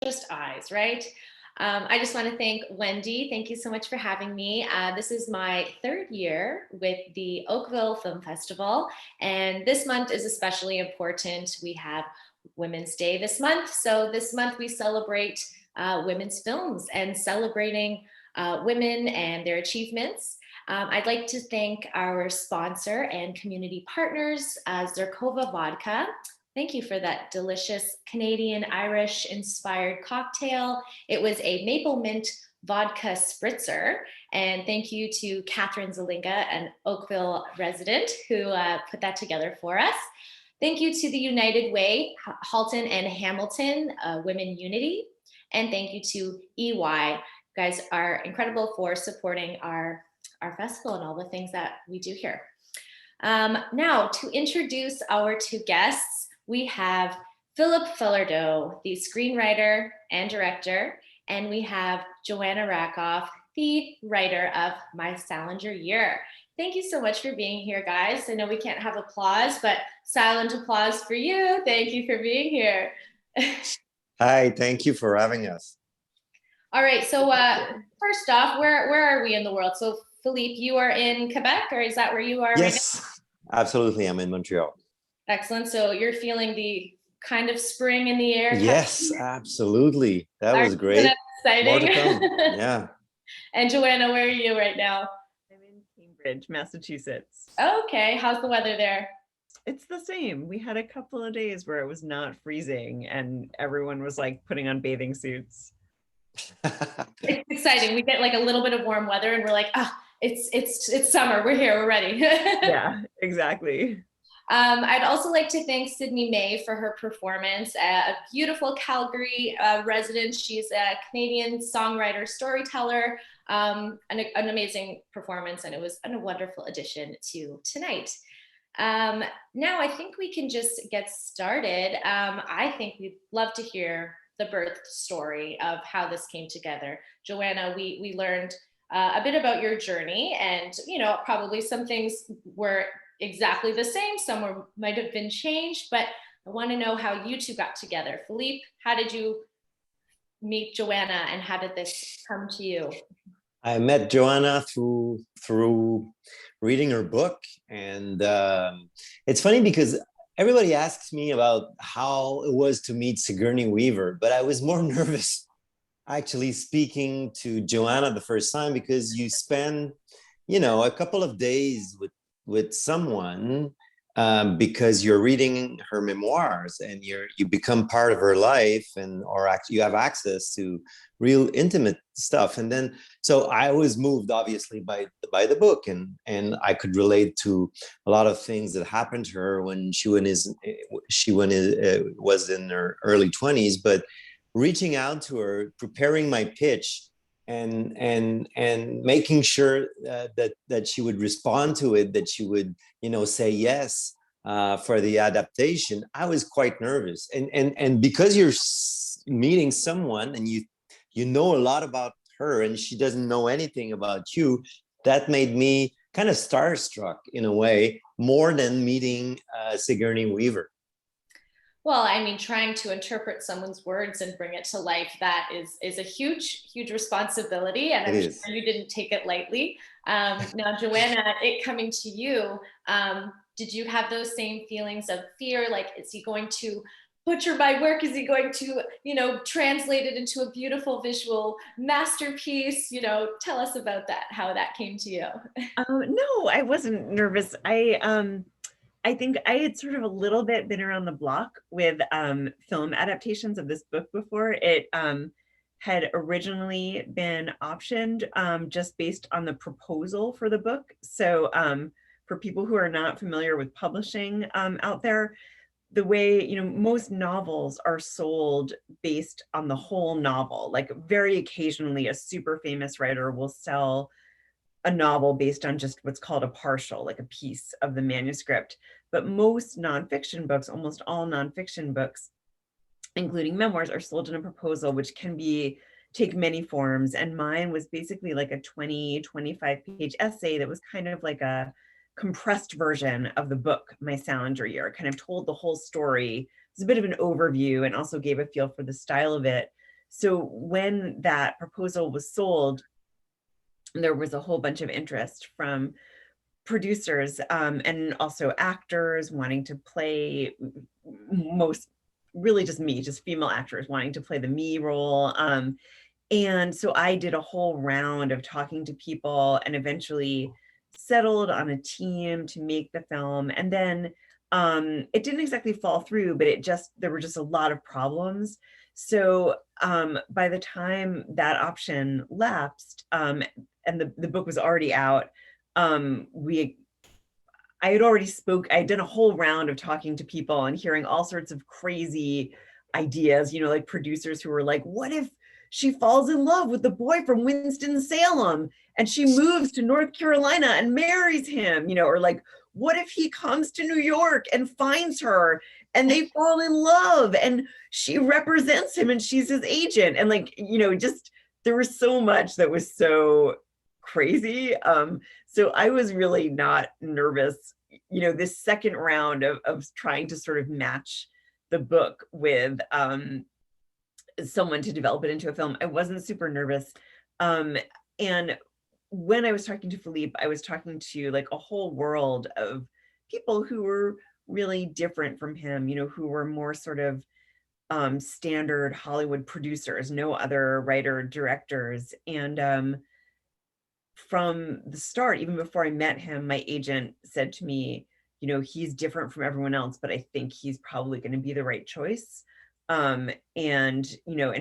just eyes, right? I just want to thank Wendy. Thank you so much for having me. This is my third year with the Oakville Film Festival, and this month is especially important. We have Women's Day this month. So this month we celebrate women's films and celebrating women and their achievements. I'd like to thank our sponsor and community partners, Zerkova Vodka. Thank you for that delicious Canadian Irish inspired cocktail. It was a maple mint vodka spritzer. And thank you to Catherine Zalinga, an Oakville resident, who put that together for us. Thank you to the United Way, Halton and Hamilton Women Unity. And thank you to EY. You guys are incredible for supporting our festival and all the things that we do here. Now, to introduce our two guests, we have Philippe Falardeau, the screenwriter and director, and we have Joanna Rakoff, the writer of My Salinger Year. Thank you so much for being here, guys. I know we can't have applause, but silent applause for you. Thank you for being here. Hi, thank you for having us. All right, so first off, where are we in the world? So Philippe, you are in Quebec, or is that where you are? Yes, right now? Absolutely, I'm in Montreal. Excellent. So you're feeling the kind of spring in the air? Yes, absolutely. That was great. Exciting. More to come. Yeah. And Joanna, where are you right now? I'm in Cambridge, Massachusetts. Okay. How's the weather there? It's the same. We had a couple of days where it was not freezing and everyone was like putting on bathing suits. It's exciting. We get like a little bit of warm weather and we're like, it's summer. We're here. We're ready. Yeah, exactly. I'd also like to thank Sydney May for her performance, a beautiful Calgary resident. She's a Canadian songwriter, storyteller, an amazing performance, and it was a wonderful addition to tonight. Now I think we can just get started. I think we'd love to hear the birth story of how this came together. Joanna, we learned a bit about your journey, and probably some things were exactly the same, some might have been changed, but I want to know how you two got together. Philippe, how did you meet Joanna and how did this come to you? I met Joanna through reading her book, and it's funny because everybody asks me about how it was to meet Sigourney Weaver, but I was more nervous actually speaking to Joanna the first time because you spend, a couple of days with someone because you're reading her memoirs and you become part of her life, or you have access to real intimate stuff. And then, so I was moved obviously by the book, and I could relate to a lot of things that happened to her when she was in her early 20s. But reaching out to her, preparing my pitch, and making sure that she would respond to it, that she would say yes for the adaptation, I was quite nervous. And because you're meeting someone and you know a lot about her and she doesn't know anything about you, that made me kind of starstruck in a way, more than meeting Sigourney Weaver. Well, I mean, trying to interpret someone's words and bring it to life, that is a huge responsibility. And I'm sure you didn't take it lightly. Now, Joanna, it coming to you, did you have those same feelings of fear? Like, is he going to butcher my work? Is he going to, translate it into a beautiful visual masterpiece? Tell us about that, how that came to you. No, I wasn't nervous. I think I had sort of a little bit been around the block with film adaptations of this book before. It had originally been optioned just based on the proposal for the book. So for people who are not familiar with publishing out there, the way, most novels are sold based on the whole novel. Like very occasionally a super famous writer will sell a novel based on just what's called a partial, like a piece of the manuscript. But most nonfiction books, almost all nonfiction books, including memoirs, are sold in a proposal, which can take many forms. And mine was basically like a 25 page essay that was kind of like a compressed version of the book, My Salinger Year. It kind of told the whole story. It was a bit of an overview and also gave a feel for the style of it. So when that proposal was sold, there was a whole bunch of interest from producers and also actors wanting to play, most really just me, just female actors wanting to play the me role. And so I did a whole round of talking to people and eventually settled on a team to make the film. And then it didn't exactly fall through, but there were just a lot of problems. So by the time that option lapsed and the book was already out, I had done a whole round of talking to people and hearing all sorts of crazy ideas, like producers who were like, what if she falls in love with the boy from Winston-Salem and she moves to North Carolina and marries him, or like, what if he comes to New York and finds her and they fall in love and she represents him and she's his agent? And like, just there was so much that was so crazy. So I was really not nervous, this second round of trying to sort of match the book with someone to develop it into a film. I wasn't super nervous. And when I was talking to Philippe, I was talking to like a whole world of people who were really different from him, who were more sort of standard Hollywood producers, no other writer directors. And from the start, even before I met him, my agent said to me, he's different from everyone else, but I think he's probably going to be the right choice. And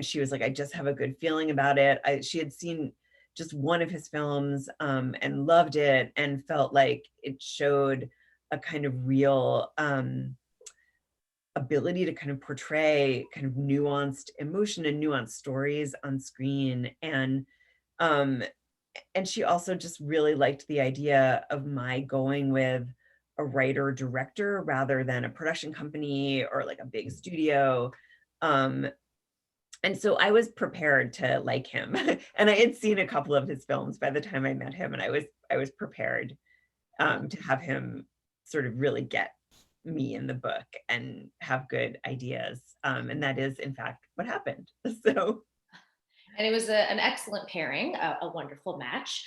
she was like, I just have a good feeling about it. She had seen just one of his films and loved it and felt like it showed a kind of real ability to kind of portray kind of nuanced emotion and nuanced stories on screen. And she also just really liked the idea of my going with a writer director rather than a production company or like a big studio. And so I was prepared to like him. And I had seen a couple of his films by the time I met him, and I was prepared to have him sort of really get me in the book and have good ideas. And that is in fact what happened. So. And it was an excellent pairing, a wonderful match.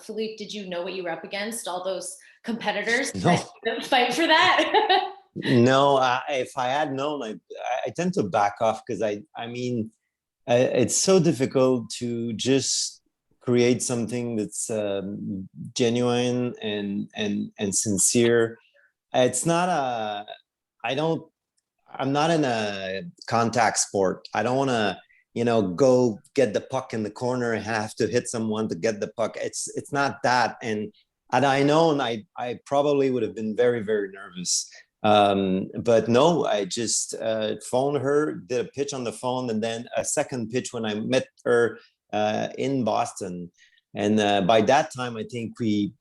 Philippe, did you know what you were up against? All those competitors No. that fight for that? No, if I had known, I tend to back off because it's so difficult to just create something that's genuine and sincere. It's not I'm not in a contact sport. I don't want to, go get the puck in the corner and have to hit someone to get the puck. It's not that. And had I known, I probably would have been very, very nervous. But no, I just phoned her, did a pitch on the phone, and then a second pitch when I met her in Boston. And by that time, I think we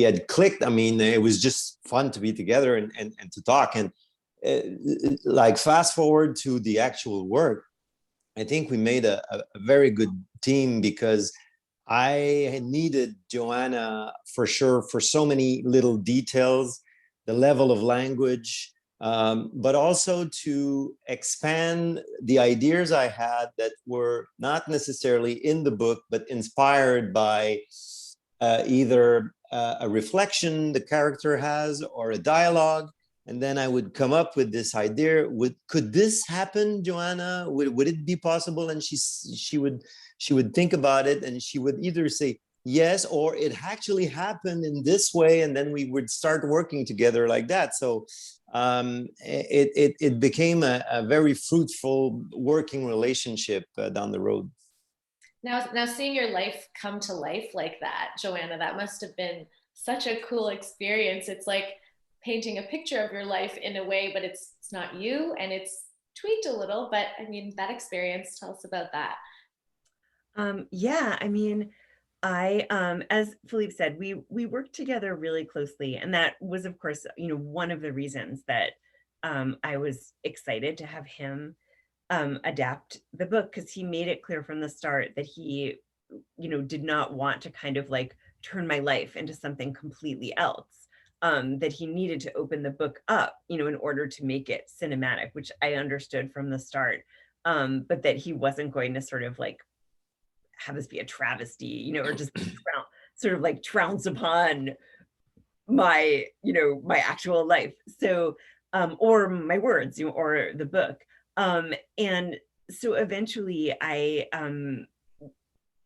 had clicked. I mean, it was just fun to be together and to talk. And like fast forward to the actual work, I think we made a very good team because I had needed Joanna for sure for so many little details, the level of language, but also to expand the ideas I had that were not necessarily in the book, but inspired by either a reflection the character has or a dialogue. And then I would come up with this idea. Could this happen, Joanna? Would it be possible? And she would think about it, and she would either say yes, or it actually happened in this way, and then we would start working together like that. So it became a very fruitful working relationship down the road. Now, seeing your life come to life like that, Joanna, that must have been such a cool experience. It's like painting a picture of your life in a way, but it's not you, and it's tweaked a little. But I mean, that experience, tell us about that. Yeah, I mean, as Philippe said, we worked together really closely, and that was, of course, one of the reasons that I was excited to have him adapt the book, because he made it clear from the start that he, did not want to kind of like turn my life into something completely else. That he needed to open the book up, in order to make it cinematic, which I understood from the start. but that he wasn't going to sort of like have this be a travesty, you know, or just sort of like trounce upon my, you know, my actual life. So, or my words, you know, or the book. And so eventually I,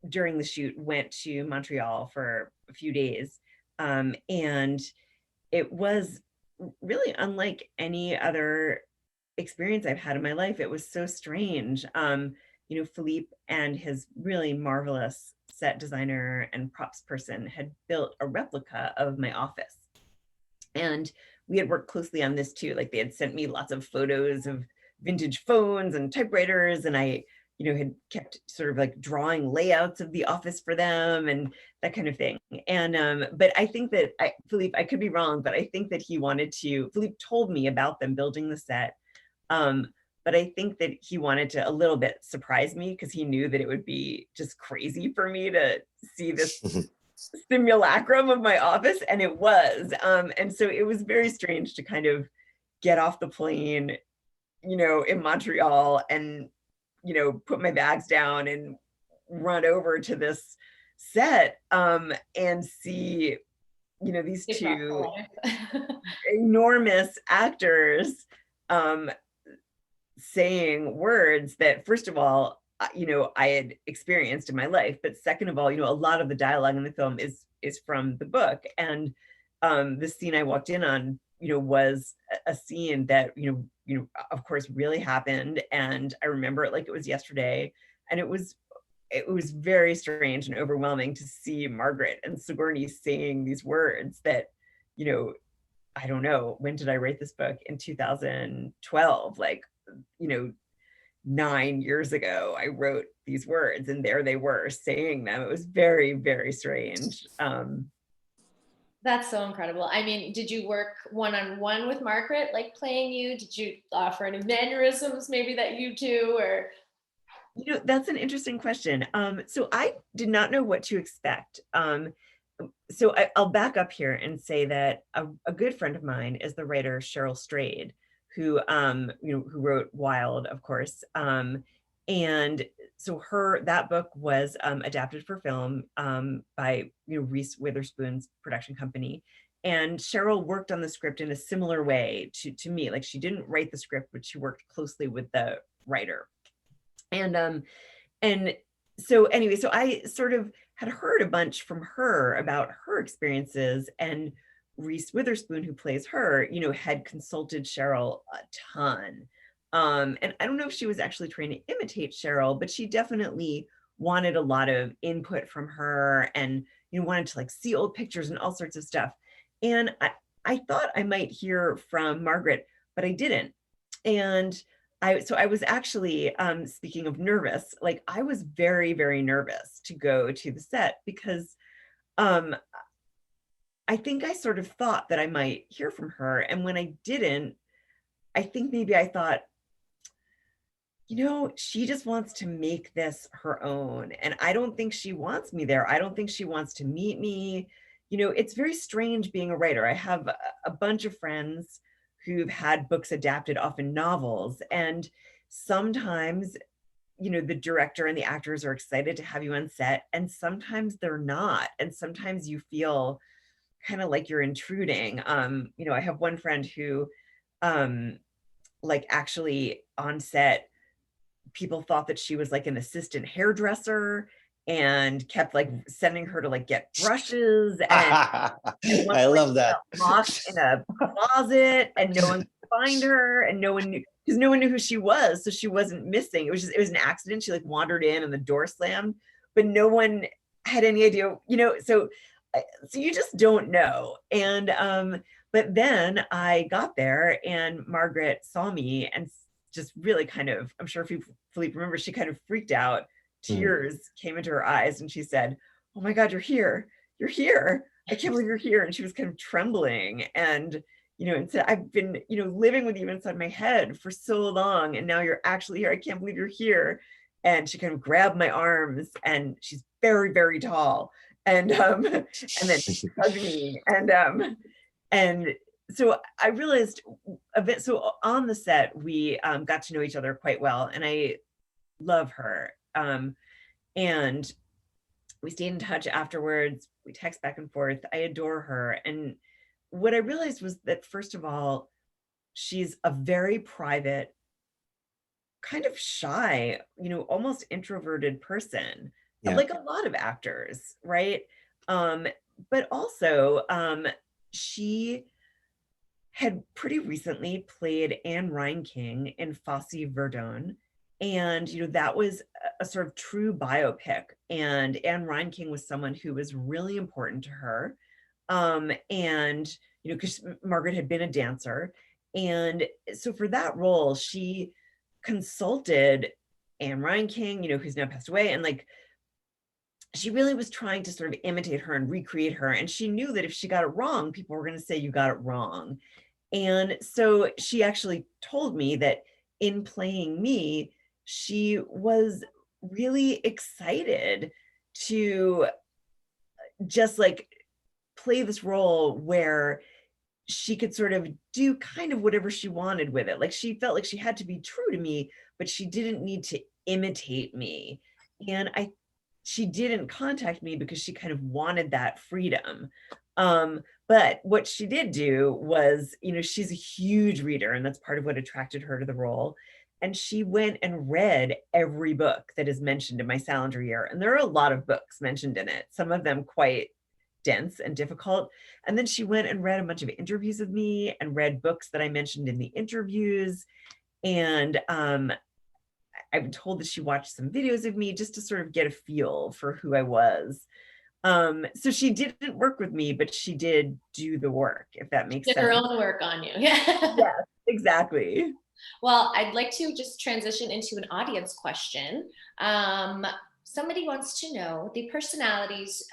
during the shoot, went to Montreal for a few days. And it was really unlike any other experience I've had in my life. It was so strange. You know, Philippe and his really marvelous set designer and props person had built a replica of my office. And we had worked closely on this too. Like they had sent me lots of photos of vintage phones and typewriters, and I, you know, had kept sort of like drawing layouts of the office for them and that kind of thing. And but I think that Philippe, I could be wrong, but I think that he wanted to, Philippe told me about them building the set. But I think that he wanted to a little bit surprise me because he knew that it would be just crazy for me to see this simulacrum of my office, and it was. And so it was very strange to kind of get off the plane, you know, in Montreal and, you know, put my bags down and run over to this set and see, you know, these two enormous actors saying words that, first of all, you know, I had experienced in my life, but second of all, you know, a lot of the dialogue in the film is from the book. And the scene I walked in on, you know, was a scene that, you know, of course, really happened. And I remember it like it was yesterday. And it was very strange and overwhelming to see Margaret and Sigourney saying these words that, you know, I don't know, when did I write this book? In 2012, like, you know, 9 years ago, I wrote these words and there they were saying them. It was very, very strange. That's so incredible. I mean, did you work one-on-one with Margaret, like playing you? Did you offer any mannerisms maybe that you do, or? You know, that's an interesting question. So I did not know what to expect. So I'll back up here and say that a good friend of mine is the writer Cheryl Strayed, who you know, who wrote Wild, of course. And so that book was adapted for film by, you know, Reese Witherspoon's production company. And Cheryl worked on the script in a similar way to me. Like she didn't write the script, but she worked closely with the writer. And so anyway, so I sort of had heard a bunch from her about her experiences, and Reese Witherspoon, who plays her, you know, had consulted Cheryl a ton. And I don't know if she was actually trying to imitate Cheryl, but she definitely wanted a lot of input from her and, you know, wanted to like see old pictures and all sorts of stuff. And I thought I might hear from Margaret, but I didn't. And so I was actually, speaking of nervous, like I was very, very nervous to go to the set because I think I sort of thought that I might hear from her. And when I didn't, I think maybe I thought, you know, she just wants to make this her own. And I don't think she wants me there. I don't think she wants to meet me. You know, it's very strange being a writer. I have a bunch of friends who've had books adapted, often novels. And sometimes, you know, the director and the actors are excited to have you on set, and sometimes they're not. And sometimes you feel kind of like you're intruding. You know, I have one friend who, like actually on set, people thought that she was like an assistant hairdresser and kept like sending her to like get brushes. And I love that. Locked in a closet, and no one could find her, and no one knew, because no one knew who she was, so she wasn't missing. It was an accident. She like wandered in and the door slammed, but no one had any idea, you know. So you just don't know. And but then I got there and Margaret saw me and just really kind of, I'm sure if Philippe remembers, she kind of freaked out. Tears came into her eyes and she said, "Oh my God, you're here. You're here. I can't believe you're here." And she was kind of trembling and, you know, and said, "I've been, you know, living with you inside my head for so long, and now you're actually here. I can't believe you're here." And she kind of grabbed my arms, and she's very, very tall. And then she hugged me. And so I realized a bit, so on the set, we got to know each other quite well. And I love her. And we stayed in touch afterwards. We text back and forth. I adore her. And what I realized was that, first of all, she's a very private, kind of shy, almost introverted person, Yeah. like a lot of actors, right? But also, she had pretty recently played Anne Reinking in Fosse Verdon. And, that was a sort of true biopic. And Anne Reinking was someone who was really important to her. And, because Margaret had been a dancer. And so for that role, she consulted Anne Reinking, who's now passed away. And like, she really was trying to sort of imitate her and recreate her. And she knew that if she got it wrong, people were going to say, you got it wrong. And so she actually told me that in playing me, she was really excited to just like play this role where she could sort of do kind of whatever she wanted with it. Like she felt like she had to be true to me, but she didn't need to imitate me. And she didn't contact me because she kind of wanted that freedom. But what she did do was, she's a huge reader, and that's part of what attracted her to the role. And she went and read every book that is mentioned in My Salinger Year. And there are a lot of books mentioned in it, some of them quite dense and difficult. And then she went and read a bunch of interviews with me and read books that I mentioned in the interviews. And I've told that she watched some videos of me just to sort of get a feel for who I was. So she didn't work with me, but she did do the work, if that makes sense. Did her own work on you. Yeah, exactly. Well, I'd like to just transition into an audience question. Somebody wants to know the personalities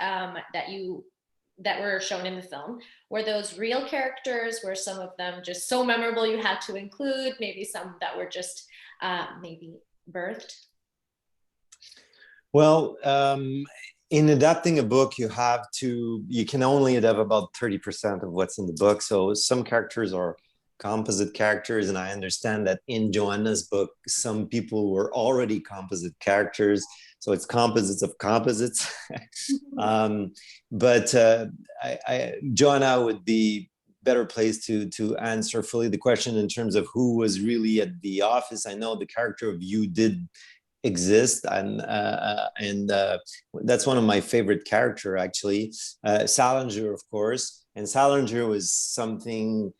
that were shown in the film. Were those real characters? Were some of them just so memorable you had to include? Maybe some that were just maybe birthed? Well, in adapting a book, you can only adapt about 30% of what's in the book. So some characters are composite characters, and I understand that in Joanna's book, some people were already composite characters. So it's composites of composites. But Joanna would be better placed to answer fully the question in terms of who was really at the office. I know the character of you did exist, and that's one of my favorite character, actually. Salinger, of course, and Salinger was something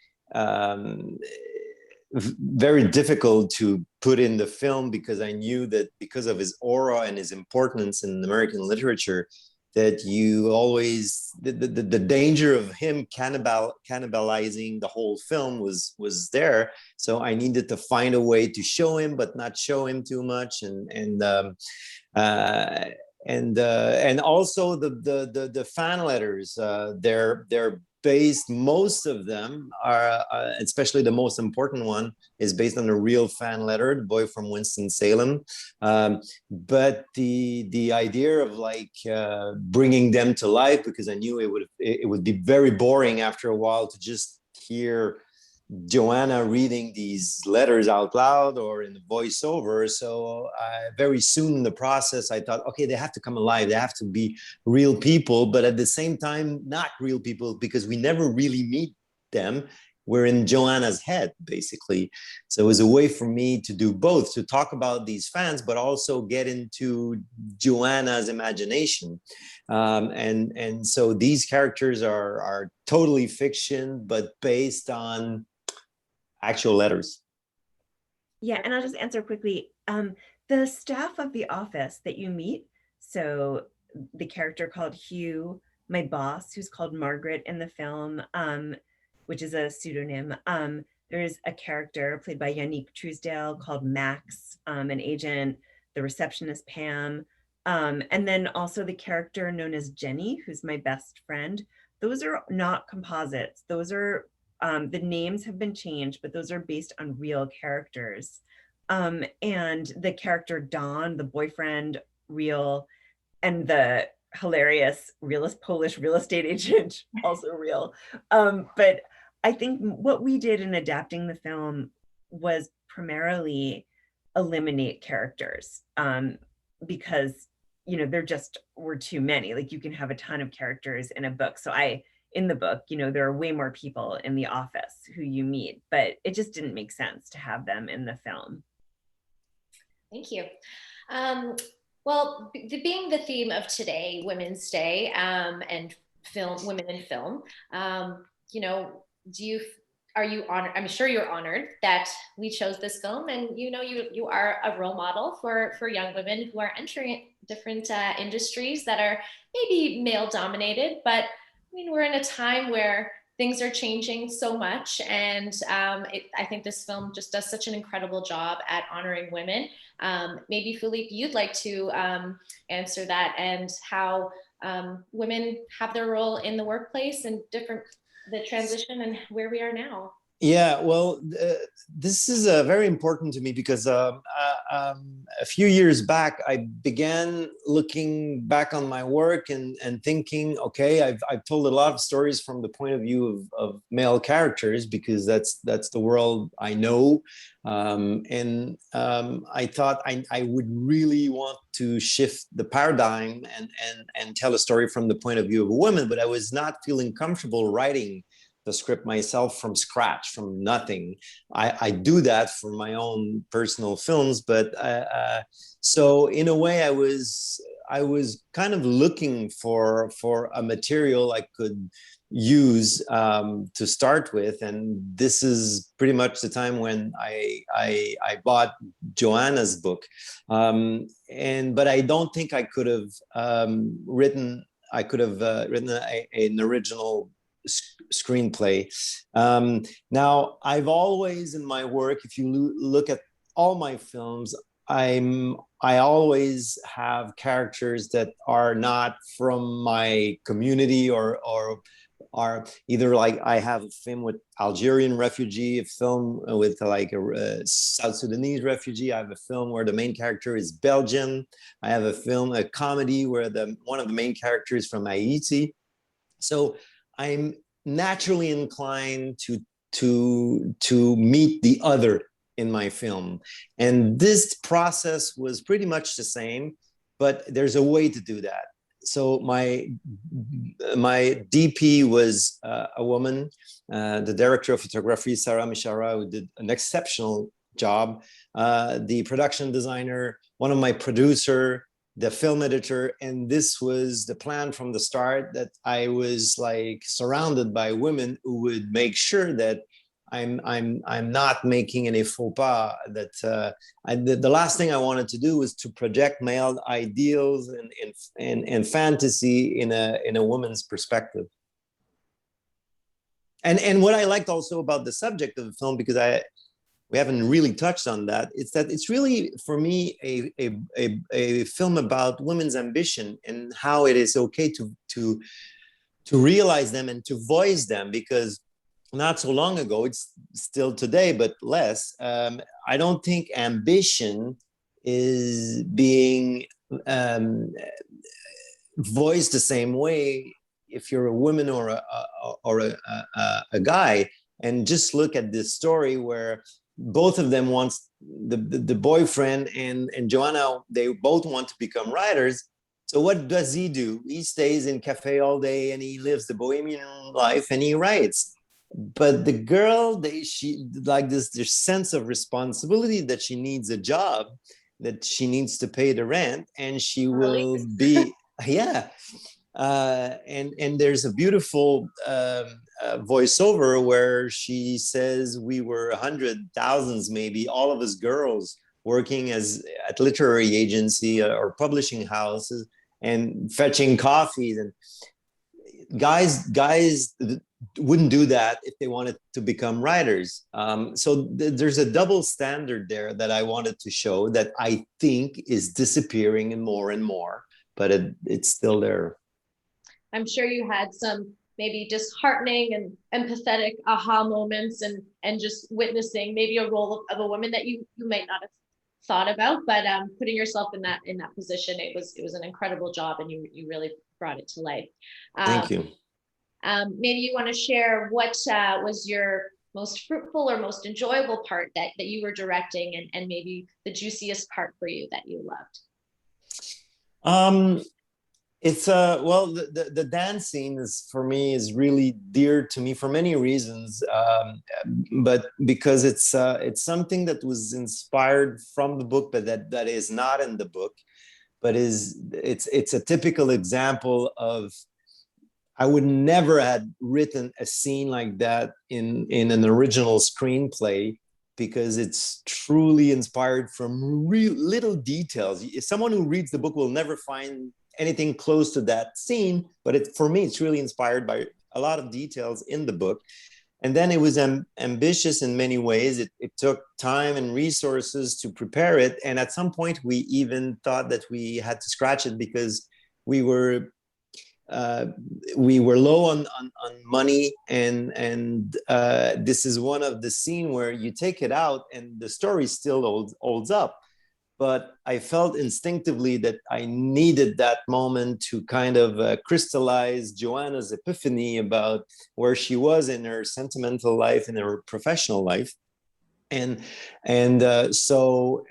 very difficult to put in the film, because I knew that because of his aura and his importance in American literature, that you always the danger of him cannibalizing the whole film was there. So I needed to find a way to show him, but not show him too much, and also the fan letters. They're based, most of them are, especially the most important one, is based on a real fan letter, The Boy from Winston-Salem. But the idea of like bringing them to life, because I knew it would be very boring after a while to just hear Joanna reading these letters out loud or in the voiceover. So very soon in the process, I thought, okay, they have to come alive. They have to be real people, but at the same time, not real people, because we never really meet them. We're in Joanna's head, basically. So it was a way for me to do both, to talk about these fans, but also get into Joanna's imagination. And so these characters are totally fiction, but based on actual letters. Yeah, and I'll just answer quickly. The staff of the office that you meet, so the character called Hugh, my boss, who's called Margaret in the film, which is a pseudonym. There's a character played by Yannick Truesdale called Max, an agent, the receptionist Pam, and then also the character known as Jenny, who's my best friend. Those are not composites. Those are the names have been changed, but those are based on real characters. And the character Don, the boyfriend, real, and the hilarious Polish real estate agent, also real. But I think what we did in adapting the film was primarily eliminate characters because, you know, there just were too many. Like you can have a ton of characters in a book. So in the book, you know, there are way more people in the office who you meet, but it just didn't make sense to have them in the film. Thank you. Well, being the theme of today, Women's Day, and film, women in film, you know, are you honored? I'm sure you're honored that we chose this film, and you know, you are a role model for young women who are entering different industries that are maybe male dominated, but I mean, we're in a time where things are changing so much, and I think this film just does such an incredible job at honoring women. Maybe Philippe, you'd like to answer that, and how women have their role in the workplace and the transition and where we are now. Yeah, well, this is very important to me because a few years back, I began looking back on my work and thinking, okay, I've told a lot of stories from the point of view of male characters because that's the world I know. I thought I would really want to shift the paradigm and tell a story from the point of view of a woman, but I was not feeling comfortable writing the script myself from scratch, from nothing. I do that for my own personal films, but so in a way, I was kind of looking for a material I could use to start with, and this is pretty much the time when I bought Joanna's book, but I don't think I could have written an original screenplay. Now, I've always in my work, if you look at all my films, I always have characters that are not from my community or are either like I have a film with Algerian refugee, a film with like a South Sudanese refugee. I have a film where the main character is Belgian. I have a comedy where one of the main characters is from Haiti. So I'm naturally inclined to meet the other in my film, and this process was pretty much the same, but there's a way to do that. So my DP was a woman, the director of photography, Sarah Mishara, who did an exceptional job, the production designer, one of my producer, the film editor, and this was the plan from the start, that I was like surrounded by women who would make sure that I'm not making any faux pas. That the last thing I wanted to do was to project male ideals and fantasy in a woman's perspective. And what I liked also about the subject of the film, because we haven't really touched on that, it's that it's really, for me, a film about women's ambition and how it is okay to realize them and to voice them, because not so long ago, it's still today, but less, I don't think ambition is being voiced the same way if you're a woman or a guy. And just look at this story where both of them wants the boyfriend and Joanna, they both want to become writers. So what does he do? He stays in cafe all day and he lives the bohemian life and he writes. But the girl, she like this sense of responsibility that she needs a job, that she needs to pay the rent, and she will be, yeah. And there's a beautiful voiceover where she says we were 100,000s, maybe, all of us girls working at literary agency or publishing houses and fetching coffees, and guys wouldn't do that if they wanted to become writers. So there's a double standard there that I wanted to show that I think is disappearing and more, but it's still there. I'm sure you had some maybe disheartening and empathetic aha moments, and just witnessing maybe a role of a woman that you might not have thought about, but putting yourself in that position, it was an incredible job, and you really brought it to life. Thank you. Maybe you want to share what was your most fruitful or most enjoyable part that you were directing, and maybe the juiciest part for you that you loved? It's well, the dance scene is for me is really dear to me for many reasons, but because it's something that was inspired from the book, but that is not in the book, but it's a typical example of, I would never have written a scene like that in an original screenplay, because it's truly inspired from real little details. Someone who reads the book will never find anything close to that scene, but for me, it's really inspired by a lot of details in the book. And then it was ambitious in many ways. It took time and resources to prepare it. And at some point, we even thought that we had to scratch it because we were low on money, and this is one of the scene where you take it out and the story still holds up. But I felt instinctively that I needed that moment to kind of crystallize Joanna's epiphany about where she was in her sentimental life and her professional life. So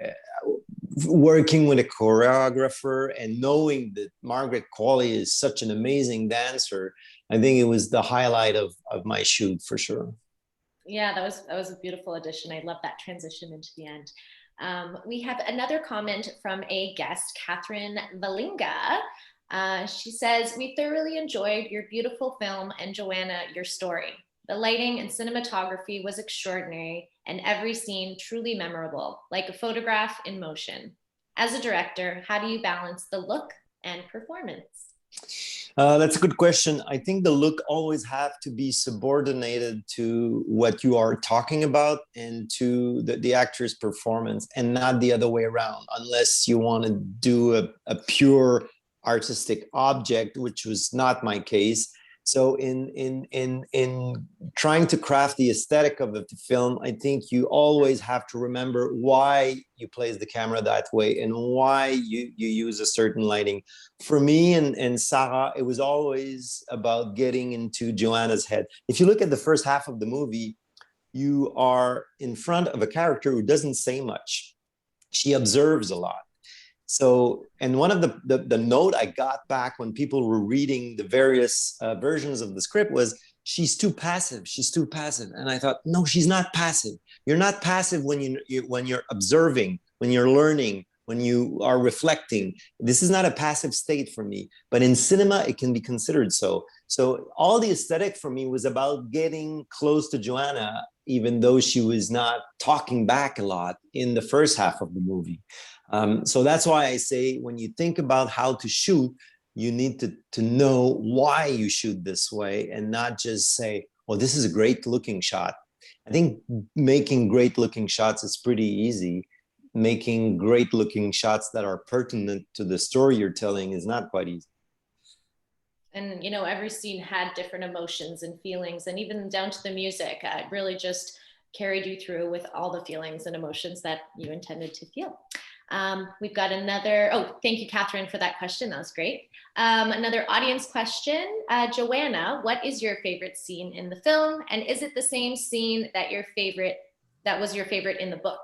working with a choreographer and knowing that Margaret Qualley is such an amazing dancer, I think it was the highlight of my shoot for sure. Yeah, that was a beautiful addition. I love that transition into the end. We have another comment from a guest, Catherine Valinga. She says, "We thoroughly enjoyed your beautiful film and Joanna, your story. The lighting and cinematography was extraordinary and every scene truly memorable, like a photograph in motion. As a director, how do you balance the look and performance?" That's a good question. I think the look always have to be subordinated to what you are talking about and to the actor's performance, and not the other way around, unless you want to do a pure artistic object, which was not my case. So in trying to craft the aesthetic of the film, I think you always have to remember why you place the camera that way and why you use a certain lighting. For me and Sarah, it was always about getting into Joanna's head. If you look at the first half of the movie, you are in front of a character who doesn't say much. She observes a lot. So, and one of the note I got back when people were reading the various versions of the script was, she's too passive. She's too passive. And I thought, no, she's not passive. You're not passive when you're observing, when you're learning, when you are reflecting. This is not a passive state for me, but in cinema, it can be considered so. So all the aesthetic for me was about getting close to Joanna, even though she was not talking back a lot in the first half of the movie. So that's why I say, when you think about how to shoot, you need to know why you shoot this way and not just say, oh, this is a great looking shot. I think making great looking shots is pretty easy. Making great looking shots that are pertinent to the story you're telling is not quite easy. And, every scene had different emotions and feelings, and even down to the music, it really just carried you through with all the feelings and emotions that you intended to feel. We've got another, thank you, Catherine, for that question. That was great. Another audience question. Joanna, what is your favorite scene in the film? And is it the same scene that was your favorite in the book?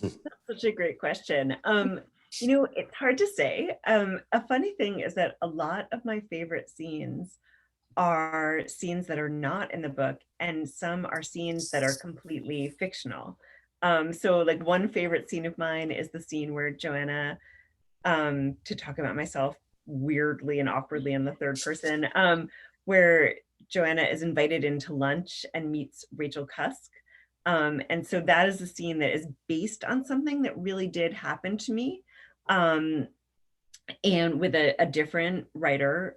That's such a great question. It's hard to say. A funny thing is that a lot of my favorite scenes are scenes that are not in the book, and some are scenes that are completely fictional. So like one favorite scene of mine is the scene where Joanna, to talk about myself weirdly and awkwardly in the third person, where Joanna is invited into lunch and meets Rachel Cusk. And so that is a scene that is based on something that really did happen to me, and with a different writer,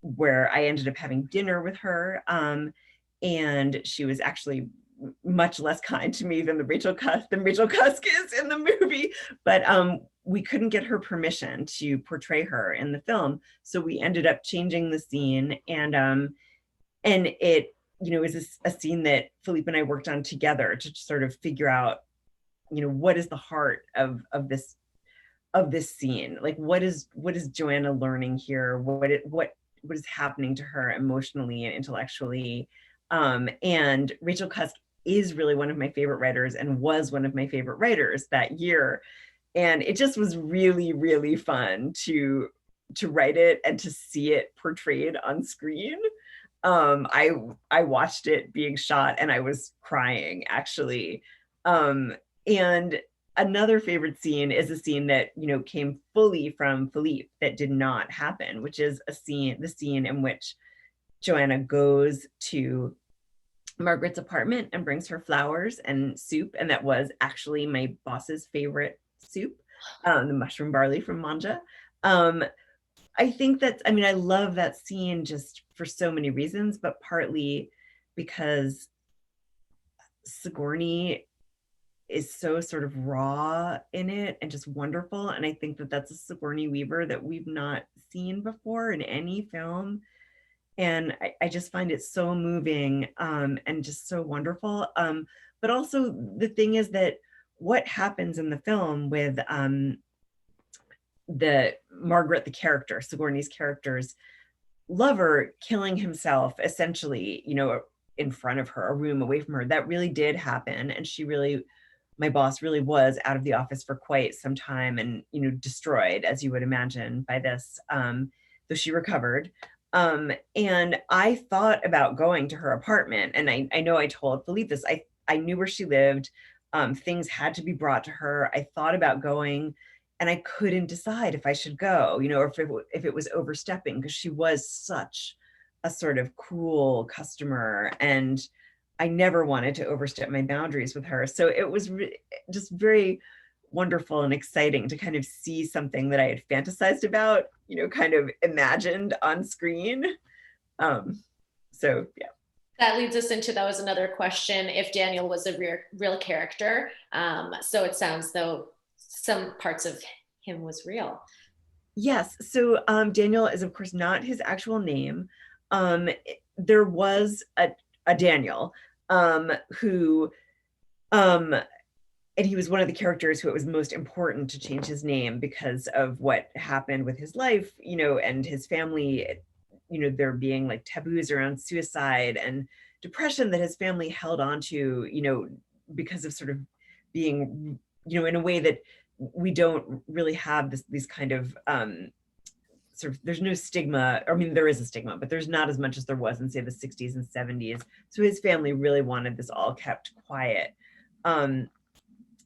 where I ended up having dinner with her, and she was actually much less kind to me than Rachel Cusk is in the movie, but we couldn't get her permission to portray her in the film, so we ended up changing the scene, and it is a scene that Philippe and I worked on together to sort of figure out, what is the heart of this scene, like what is Joanna learning here, what is happening to her emotionally and intellectually, And Rachel Cusk is really one of my favorite writers and was one of my favorite writers that year. And it just was really, really fun to write it and to see it portrayed on screen. I watched it being shot and I was crying, actually. And another favorite scene is a scene that, you know, came fully from Philippe that did not happen, which is the scene in which Joanna goes to Margaret's apartment and brings her flowers and soup. And that was actually my boss's favorite soup, the mushroom barley from Manja. I think that, I mean, I love that scene just for so many reasons, but partly because Sigourney is so sort of raw in it and just wonderful. And I think that that's a Sigourney Weaver that we've not seen before in any film. And I just find it so moving and just so wonderful. But also the thing is that what happens in the film with the Margaret, the character, Sigourney's character's lover killing himself essentially, you know, in front of her, a room away from her, that really did happen. And she really, my boss really was out of the office for quite some time and, you know, destroyed, as you would imagine, by this, though she recovered. And I thought about going to her apartment, and I know I told Philippe this, I knew where she lived. Things had to be brought to her. I thought about going and I couldn't decide if I should go, you know, or if it was overstepping, because she was such a sort of cool customer and I never wanted to overstep my boundaries with her. So it was just very wonderful and exciting to kind of see something that I had fantasized about, you know, kind of imagined on screen. So yeah. That leads us into, that was another question, if Daniel was a real character. So it sounds though some parts of him was real. Yes, so Daniel is of course not his actual name. There was a Daniel who, and he was one of the characters who it was most important to change his name because of what happened with his life, you know, and his family, you know, there being like taboos around suicide and depression that his family held on to, you know, because of sort of being, you know, in a way that we don't really have these kind of sort of, there's no stigma. I mean, there is a stigma, but there's not as much as there was in say the 60s and 70s. So his family really wanted this all kept quiet.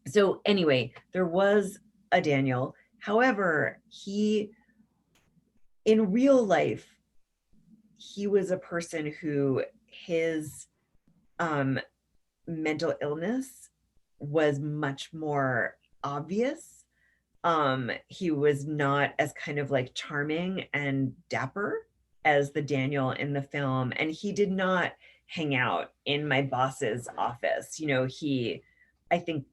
So anyway, there was a Daniel. However, he, in real life, he was a person who his mental illness was much more obvious. He was not as kind of like charming and dapper as the Daniel in the film. And he did not hang out in my boss's office. You know, he, I think,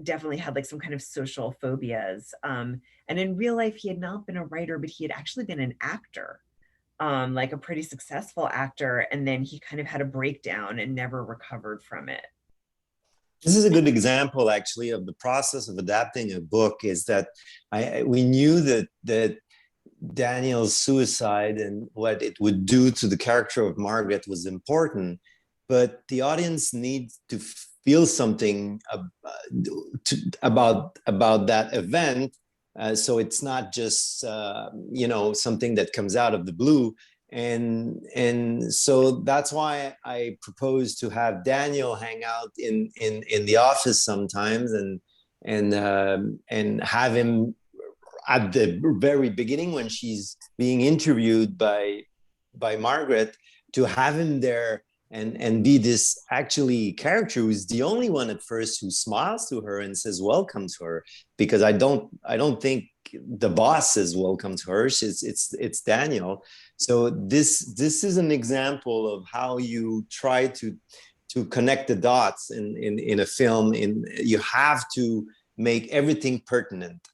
definitely had like some kind of social phobias. And in real life, he had not been a writer, but he had actually been an actor, like a pretty successful actor. And then he kind of had a breakdown and never recovered from it. This is a good example, actually, of the process of adapting a book. Is that we knew that Daniel's suicide and what it would do to the character of Margaret was important, but the audience needs to feel something about that event. So it's not just you know, something that comes out of the blue. And so that's why I propose to have Daniel hang out in the office sometimes and have him at the very beginning when she's being interviewed by Margaret, to have him there and be this actually character who's the only one at first who smiles to her and says welcome to her, because I don't think the boss says welcome to her. It's Daniel. So this is an example of how you try to connect the dots in a film. You have to make everything pertinent,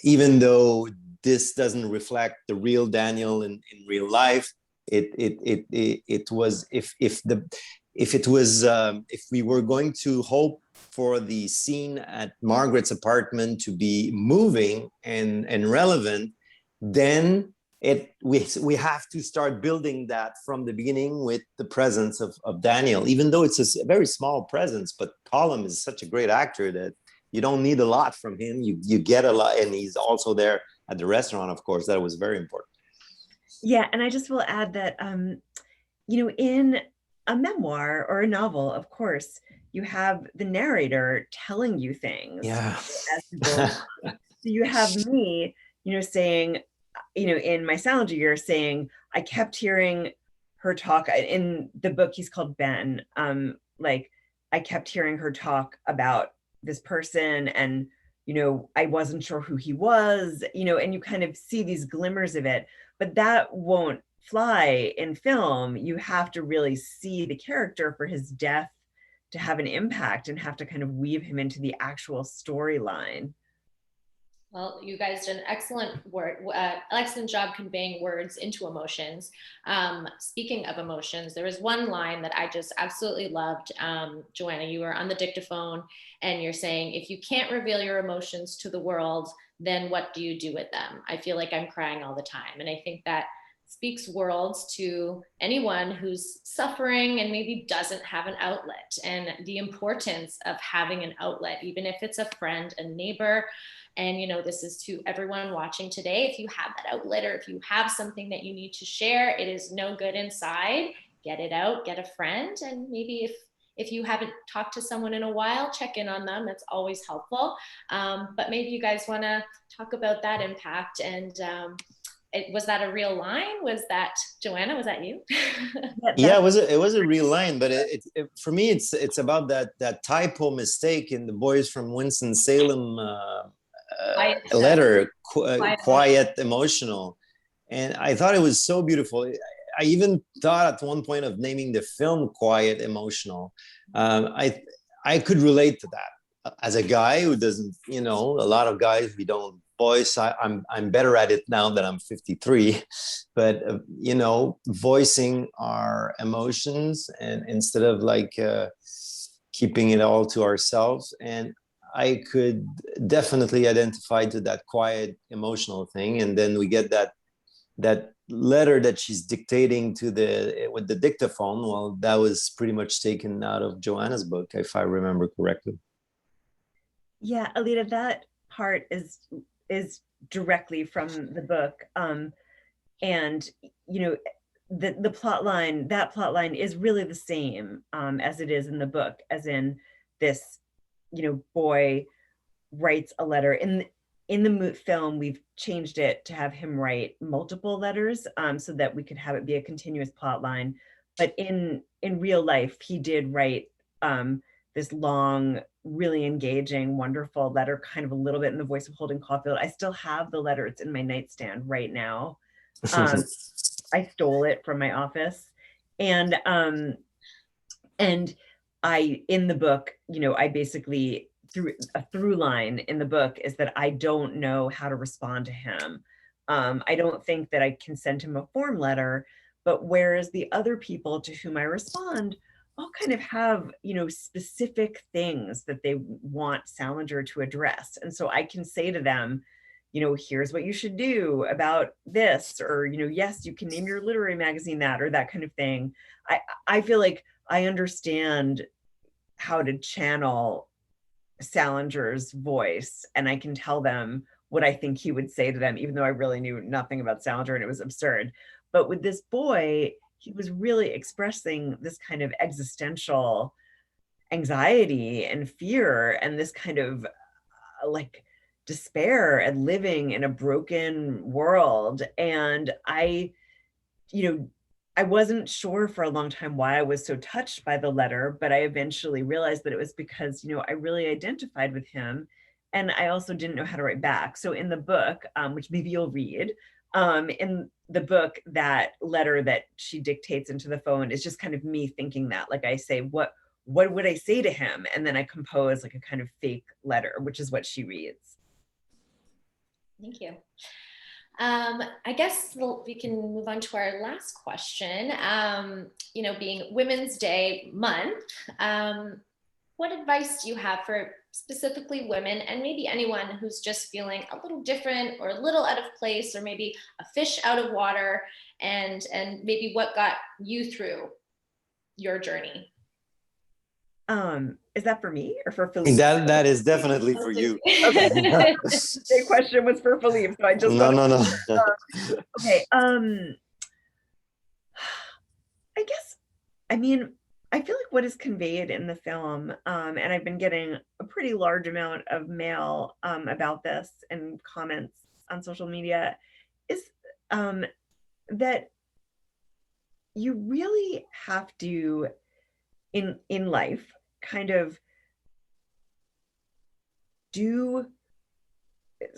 even though this doesn't reflect the real Daniel in real life. It was, if we were going to hope for the scene at Margaret's apartment to be moving and relevant, then we have to start building that from the beginning with the presence of Daniel, even though it's a very small presence, but Colum is such a great actor that you don't need a lot from him. You get a lot, and he's also there at the restaurant, of course. That was very important. Yeah, and I just will add that, you know, in a memoir or a novel, of course, you have the narrator telling you things Yeah. as you go along. So you have me, you know, saying, you know, in My Salinger Year saying, I kept hearing her talk. In the book, he's called Ben. Like, I kept hearing her talk about this person, and, you know, I wasn't sure who he was, you know, and you kind of see these glimmers of it, but that won't fly in film. You have to really see the character for his death to have an impact and have to kind of weave him into the actual storyline. Well, you guys did an excellent job conveying words into emotions. Speaking of emotions, there was one line that I just absolutely loved. Joanna, you were on the dictaphone and you're saying, if you can't reveal your emotions to the world, then what do you do with them? I feel like I'm crying all the time. And I think that speaks worlds to anyone who's suffering and maybe doesn't have an outlet, and the importance of having an outlet, even if it's a friend, a neighbor. And, you know, this is to everyone watching today. If you have that outlet, or if you have something that you need to share, it is no good inside, get it out, get a friend. And maybe if you haven't talked to someone in a while, check in on them. That's always helpful. But maybe you guys want to talk about that impact. And was that a real line? Was that, Joanna, was that you? Yeah, it was a real line, but for me, it's about that typo mistake in the Boys from Winston-Salem letter, quiet, emotional. And I thought it was so beautiful. I even thought at one point of naming the film Quiet Emotional. I could relate to that as a guy who doesn't, you know, a lot of guys, we don't voice. I'm better at it now that I'm 53, but you know, voicing our emotions, and instead of like keeping it all to ourselves. And I could definitely identify to that quiet emotional thing. And then we get that letter that she's dictating with the dictaphone. Well, that was pretty much taken out of Joanna's book, if I remember correctly. Yeah, Alita, that part is directly from the book. And, you know, the plot line, that plot line is really the same as it is in the book, as in this, you know, boy writes a letter. In the film, we've changed it to have him write multiple letters so that we could have it be a continuous plot line. But in real life, he did write this long, really engaging, wonderful letter, kind of a little bit in the voice of Holden Caulfield. I still have the letter. It's in my nightstand right now. I stole it from my office. And I, in the book, you know, I basically, through a through line in the book is that I don't know how to respond to him. I don't think that I can send him a form letter, but whereas the other people to whom I respond all kind of have, you know, specific things that they want Salinger to address. And so I can say to them, you know, here's what you should do about this, or, you know, yes, you can name your literary magazine that, or that kind of thing. I feel like I understand how to channel Salinger's voice, and I can tell them what I think he would say to them, even though I really knew nothing about Salinger and it was absurd. But with this boy, he was really expressing this kind of existential anxiety and fear, and this kind of like despair and living in a broken world. And I, you know, I wasn't sure for a long time why I was so touched by the letter, but I eventually realized that it was because, you know, I really identified with him, and I also didn't know how to write back. So in the book, which maybe you'll read, in the book, that letter that she dictates into the phone is just kind of me thinking that, like I say, what would I say to him? And then I compose like a kind of fake letter, which is what she reads. Thank you. I guess we can move on to our last question. You know, being Women's Day month, what advice do you have for specifically women, and maybe anyone who's just feeling a little different or a little out of place, or maybe a fish out of water, and maybe what got you through your journey? Is that for me or for Philippe? That is definitely for you. Okay. The question was for Philippe, so I just no. Okay. I guess, I mean, I feel like what is conveyed in the film, and I've been getting a pretty large amount of mail about this and comments on social media, is that you really have to, in life, kind of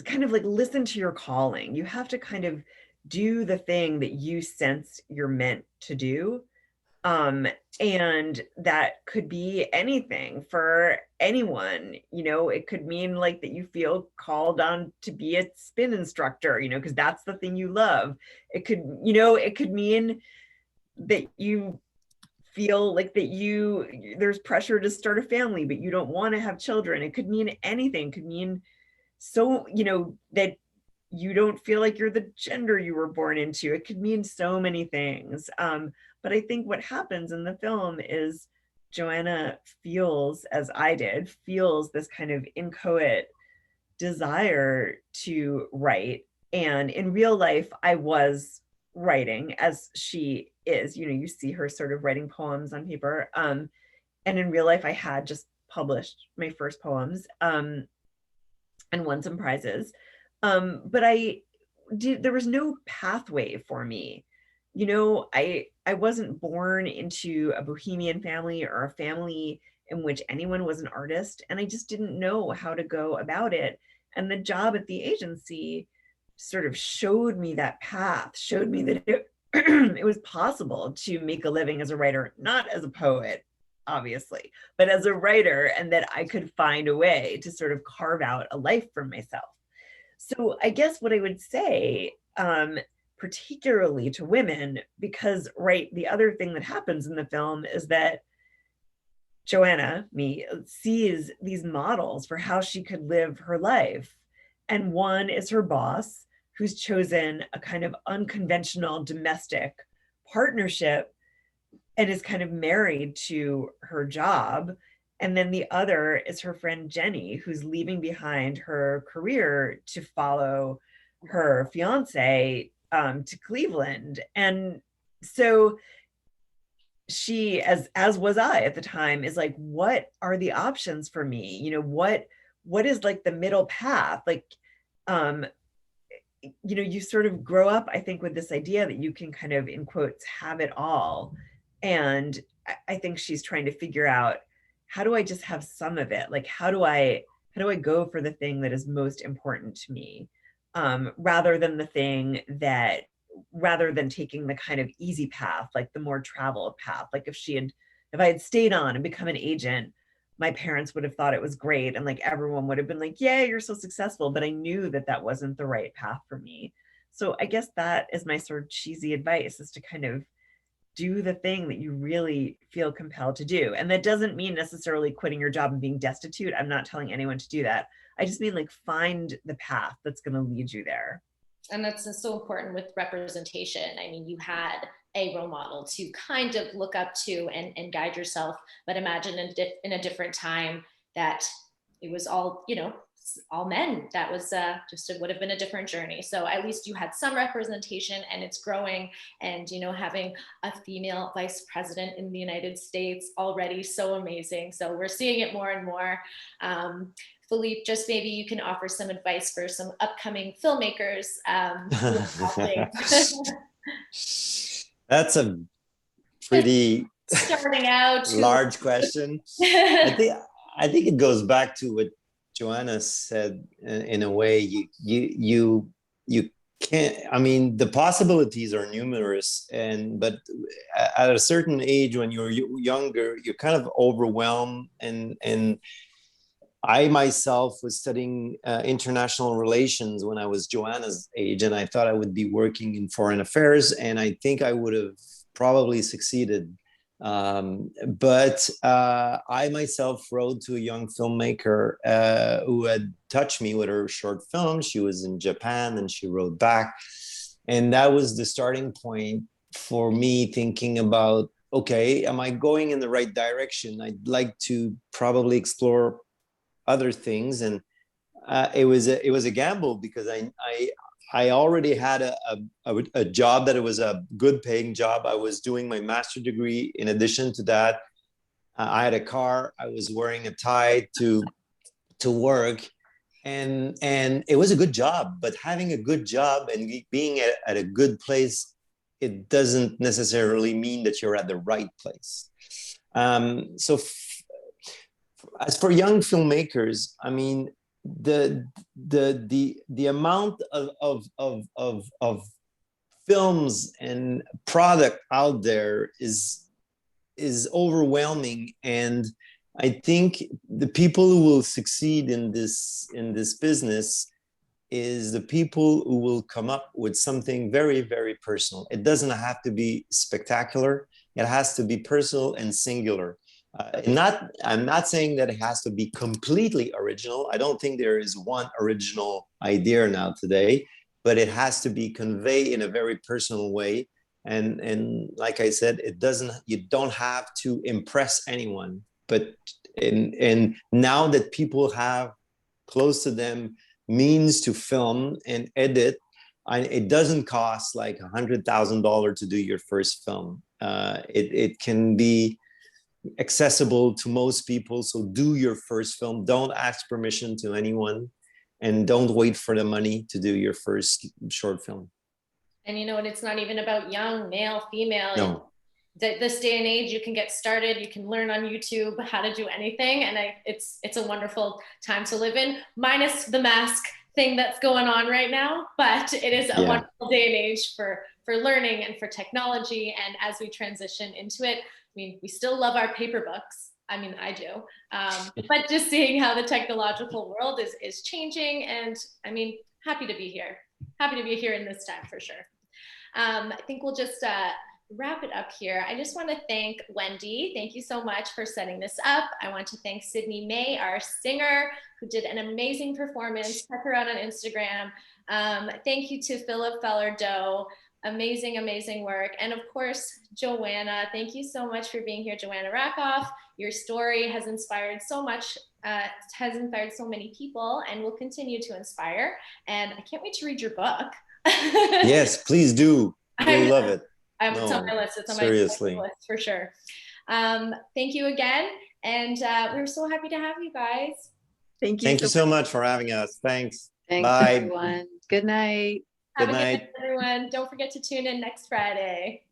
like listen to your calling. You have to kind of do the thing that you sense you're meant to do. And that could be anything for anyone. It could mean like that you feel called on to be a spin instructor, because that's the thing you love. It could mean that you feel like that there's pressure to start a family, but you don't want to have children. It could mean anything. It could mean that you don't feel like you're the gender you were born into. It could mean so many things. But I think what happens in the film is Joanna feels, as I did, this kind of inchoate desire to write. And in real life, I was writing, as she is. You see her sort of writing poems on paper. And in real life, I had just published my first poems and won some prizes. But there was no pathway for me. I wasn't born into a bohemian family or a family in which anyone was an artist, and I just didn't know how to go about it. And the job at the agency sort of showed me that path, showed me that it was possible to make a living as a writer, not as a poet, obviously, but as a writer, and that I could find a way to sort of carve out a life for myself. So I guess what I would say, particularly to women, because the other thing that happens in the film is that Joanna, sees these models for how she could live her life. And one is her boss, who's chosen a kind of unconventional domestic partnership and is kind of married to her job. And then the other is her friend Jenny, who's leaving behind her career to follow her fiance to Cleveland. And so she, as was I at the time, is like, what are the options for me? What is like the middle path? Like, you sort of grow up, I think, with this idea that you can kind of, in quotes, have it all. And I think she's trying to figure out, how do I just have some of it? Like, how do I go for the thing that is most important to me, rather than taking the kind of easy path, like the more traveled path. Like if I had stayed on and become an agent, my parents would have thought it was great. And like everyone would have been like, yeah, you're so successful. But I knew that that wasn't the right path for me. So I guess that is my sort of cheesy advice, is to kind of do the thing that you really feel compelled to do. And that doesn't mean necessarily quitting your job and being destitute. I'm not telling anyone to do that. I just mean like find the path that's going to lead you there. And that's so important with representation. I mean, you had a role model to kind of look up to and guide yourself, but imagine in a different time that it was all, all men. That was it would have been a different journey. So at least you had some representation, and it's growing. And, having a female vice president in the United States already so amazing. So we're seeing it more and more. Philippe, just maybe you can offer some advice for some upcoming filmmakers. That's a pretty starting out large question. I think it goes back to what Joanna said. In a way, you can't. I mean, the possibilities are numerous, but at a certain age, when you're younger, you're kind of overwhelmed. And I myself was studying international relations when I was Joanna's age, and I thought I would be working in foreign affairs, and I think I would have probably succeeded But I myself wrote to a young filmmaker who had touched me with her short film. She was in Japan and she wrote back. And that was the starting point for me thinking about, okay, am I going in the right direction? I'd like to probably explore other things. And it was a gamble because I already had a job that it was a good paying job. I was doing my master's degree. In addition to that, I had a car. I was wearing a tie to work, and it was a good job. But having a good job and being at a good place, it doesn't necessarily mean that you're at the right place. So as for young filmmakers, I mean, the amount of films and product out there is overwhelming, and I think the people who will succeed in this business is the people who will come up with something very, very personal. It doesn't have to be spectacular. It has to be personal and singular. I'm not saying that it has to be completely original. I don't think there is one original idea now today, but it has to be conveyed in a very personal way. And like I said, you don't have to impress anyone. But and now that people have close to them means to film and edit, it doesn't cost like $100,000 to do your first film. It can be accessible to most people. So do your first film. Don't ask permission to anyone, and don't wait for the money to do your first short film. And you know what? It's not even about young, male, female. No. This day and age, you can get started. You can learn on YouTube how to do anything, and it's a wonderful time to live in, minus the mask thing that's going on right now. But it is a wonderful day and age for learning and for technology. And as we transition into it, I mean, we still love our paper books. I mean, I do. But just seeing how the technological world is changing, and I mean, happy to be here. Happy to be here in this time for sure. I think we'll just wrap it up here. I just want to thank Wendy. Thank you so much for setting this up. I want to thank Sydney May, our singer, who did an amazing performance. Check her out on Instagram. Thank you to Philippe Falardeau. Amazing, amazing work. And of course, Joanna, thank you so much for being here, Joanna Rakoff. Your story has inspired so much, has inspired so many people, and will continue to inspire. And I can't wait to read your book. Yes, please do. You'll love it. It's on my list. It's on my list for sure. Thank you again. And we're so happy to have you guys. Thank you. Thank you so much for having us. Thanks. Thanks, Bye. everyone. Good night. Have a good night, everyone. Don't forget to tune in next Friday.